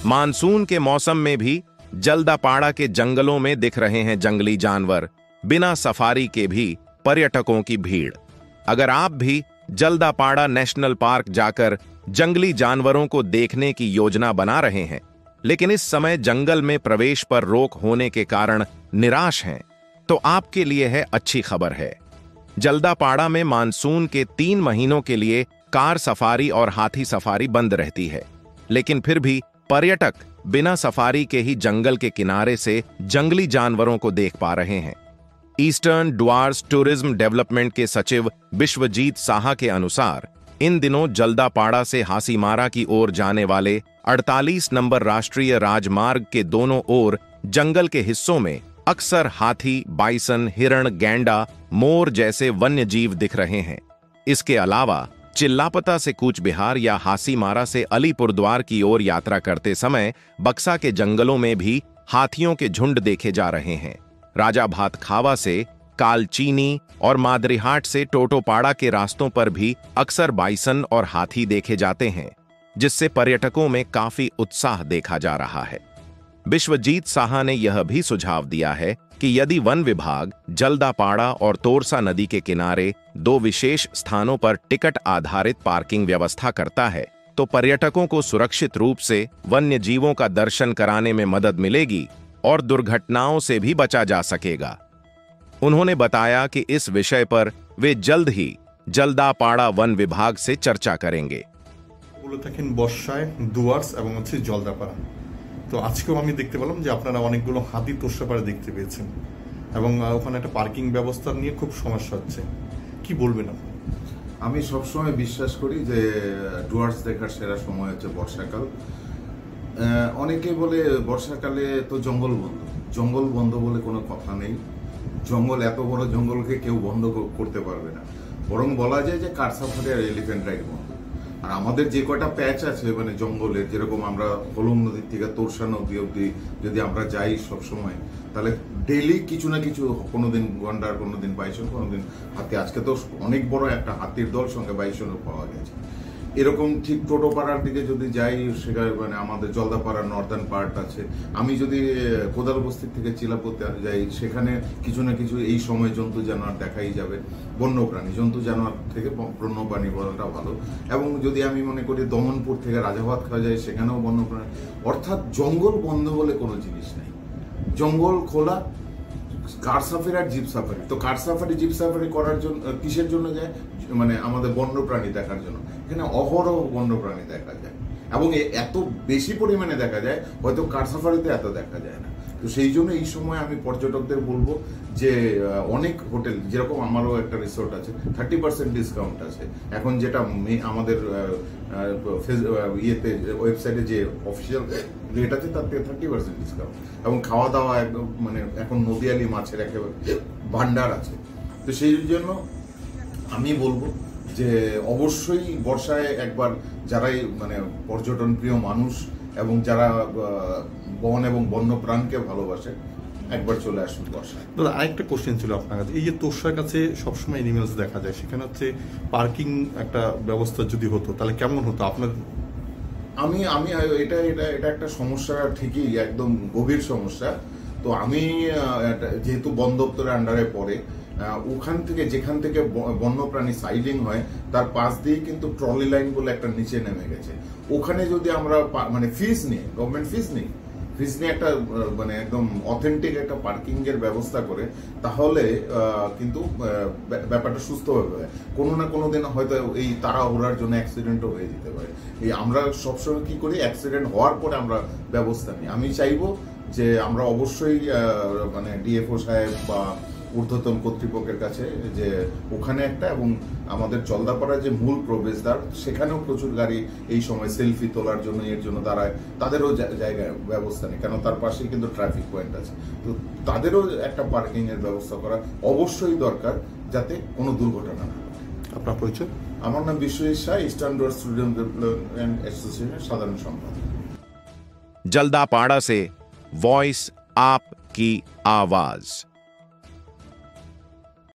Monsoon के मौसम में भी जल्दापाड़ा के जंगलों में दिख रहे हैं जंगली जानवर, बिना सफारी के भी पर्यटकों की भीड़। अगर आप भी जल्दापाड़ा नेशनल पार्क जाकर जंगली जानवरों को देखने की योजना बना रहे हैं, लेकिन इस समय जंगल में प्रवेश पर रोक होने के कारण निराश हैं, तो आपके लिए है अच्छी खबर है। जल्दापाड़ा में मानसून के 3 महीनों के लिए कार सफारी और हाथी सफारी बंद रहती है, लेकिन फिर भी पर्यटक बिना सफारी के ही जंगल के किनारे से जंगली जानवरों को देख पा रहे हैं। ईस्टर्न ड्वार्स टूरिज्म डेवलपमेंट के सचिव विश्वजीत साहा के अनुसार इन दिनों जल्दापाड़ा से हासीमारा की ओर जाने वाले 48 नंबर राष्ट्रीय राजमार्ग के दोनों ओर जंगल के हिस्सों में अक्सर हाथी, बाइसन, हिरण, गैंडा, मोर जैसे वन्य जीव दिख रहे हैं। इसके अलावा चिल्लापता से कूच बिहार या हासीमारा से अलीपुरद्वार की ओर यात्रा करते समय बक्सा के जंगलों में भी हाथियों के झुंड देखे जा रहे हैं। राजा भात खावा से कालचीनी और मादरीहाट से टोटोपाड़ा के रास्तों पर भी अक्सर बाइसन और हाथी देखे जाते हैं, जिससे पर्यटकों में काफी उत्साह देखा जा रहा है। विश्वजीत साहा ने यह भी सुझाव दिया है कि यदि वन विभाग जल्दापाड़ा और तोरसा नदी के किनारे 2 विशेष स्थानों पर टिकट आधारित पार्किंग व्यवस्था करता है, तो पर्यटकों को सुरक्षित रूप से वन्य जीवों का दर्शन कराने में मदद मिलेगी और दुर्घटनाओं से भी बचा जा सकेगा। उन्होंने बताया कि इस विषय पर वे जल्द ही जल्दापाड़ा वन विभाग से चर्चा करेंगे। বর্ষায় ডুয়ার্স এবং জলদাপাড়া, তো আজকেও আমি দেখতে পেলাম যে আপনারা অনেকগুলো হাতি তোষাপাড়া দেখতে পেয়েছেন এবং ওখানে একটা পার্কিং ব্যবস্থা নিয়ে খুব সমস্যা হচ্ছে, কি বলবেন আপনি? আমি সবসময় বিশ্বাস করি যে ডুয়ার্স দেখার সেরা সময় হচ্ছে বর্ষাকাল। অনেকে বলে বর্ষাকালে তো জঙ্গল বন্ধ বলে কোনো কথা নেই। জঙ্গল, এত বড় জঙ্গলকে কেউ বন্ধ করতে পারবে না, বরং বলা যায় যে কার সাফারি আর এলিফ্যান্ট রাইড বন্ধ। আর আমাদের যে কয়টা প্যাচ আছে মানে জঙ্গলের, যেরকম আমরা হলুম নদীর থেকে তোরসা নদী অব্দি যদি আমরা যাই সবসময়, তাহলে ডেইলি কিছু না কিছু, কোনোদিন গন্ডার, কোনোদিন বাইসন, কোনোদিন হাতি। আজকে তো অনেক বড় একটা হাতির দল, সঙ্গে বাইসনও পাওয়া গেছে। এরকম ঠিক টোটোপাড়ার দিকে যদি যাই, সেখানে মানে আমাদের জলদাপাড়ার নর্দার্ন পার্ট আছে। আমি যদি কোদাল বস্তি থেকে চিলাপতে যাই, সেখানে কিছু না কিছু এই সময় জন্তু জানোয়ার দেখাই যাবে। বন্যপ্রাণী, জন্তু জানোয়ার থেকে বন্যপ্রাণী বলাটা ভালো। এবং যদি আমি মনে করি দমনপুর থেকে রাজাভাত খাওয়া যায়, সেখানেও বন্যপ্রাণী। অর্থাৎ জঙ্গল বন্ধ বলে কোনো জিনিস নেই, জঙ্গল খোলা। কার সাফারি আর জিপ সাফারি, তো কার সাফারি জিপ সাফারি করার জন্য কিসের জন্য যায়? মানে আমাদের বন্যপ্রাণী দেখার জন্য। এখানে অহরহ বন্যপ্রাণী দেখা যায় এবং এত বেশি পরিমাণে দেখা যায়, হয়তো কার সাফারিতে এত দেখা যায় না। তো সেই জন্য এই সময় আমি পর্যটকদের বলবো যে অনেক হোটেল, যেরকম আমারও একটা রিসোর্ট আছে, 30% ডিসকাউন্ট আছে এখন, যেটা আমাদের ইয়েতে ওয়েবসাইটে যে অফিসিয়াল রেট আছে তার থেকে 30% ডিসকাউন্ট। এবং খাওয়া দাওয়া একদম মানে এখন নদীয়ালি মাছের একেবারে ভান্ডার আছে। তো সেই জন্য আমি বলবো যে অবশ্যই বর্ষায় একবার যারাই মানে পর্যটন প্রিয় মানুষ এবং যারা বন এবং বন্যপ্রাণকে ভালোবাসে, একবার চলে আসুন বর্ষায়। দাদা, আরেকটা কোশ্চেন ছিল আপনার কাছে। এই যে তোরসার কাছে সবসময় এনিমেলস দেখা যায়, সেখানে পার্কিং একটা ব্যবস্থা যদি হতো তাহলে কেমন হতো আপনার? আমি এটা একটা সমস্যা, ঠিকই, একদম গভীর সমস্যা। তো আমি যেহেতু বন দপ্তরের আন্ডারে পড়ে, ওখান থেকে যেখান থেকে বন্যপ্রাণী সাইডিং হয় তার পাশ দিয়ে কিন্তু ট্রলি লাইন বলে একটা নিচে নেমে গেছে। ওখানে যদি আমরা মানে ফিস নিয়ে, গভর্নমেন্ট ফিস নিয়ে একটা মানে একদম অথেন্টিক একটা পার্কিং এর ব্যবস্থা করে, তাহলে কিন্তু ব্যাপারটা সুস্থভাবে হয়। কোনো না কোনো দিন হয়তো এই তাড়াহুড়ার জন্য অ্যাক্সিডেন্টও হয়ে যেতে পারে। এই আমরা সবসময় কি করি, অ্যাক্সিডেন্ট হওয়ার পরে আমরা ব্যবস্থা নিই। আমি চাইবো যে আমরা অবশ্যই মানে ডিএফও সাহেব বা ঊর্ধ্বতন কর্তৃপক্ষের কাছে যে ওখানে একটা, এবং আমাদের জলদাপাড়া যে মূল প্রবেশদ্বার, সেখানেও প্রচুর গাড়ি এই সময় সেলফি তোলার জন্য এর জন্য দাঁড়ায়, তাদেরও জায়গায় ব্যবস্থা নেই, কেন তার পাশেই কিন্তু ট্রাফিক পয়েন্ট আছে। তো তাদেরও একটা পার্কিং এর ব্যবস্থা করা অবশ্যই দরকার, যাতে কোনো দুর্ঘটনা না ঘটে। আপনার পরিচয়? আমার নাম Biswajit Shah, eastern Dooars tourism development এসোসিয়েশনের সাধারণ সম্পাদক। जल्दापाड़ा से वॉइस आप की आवाज।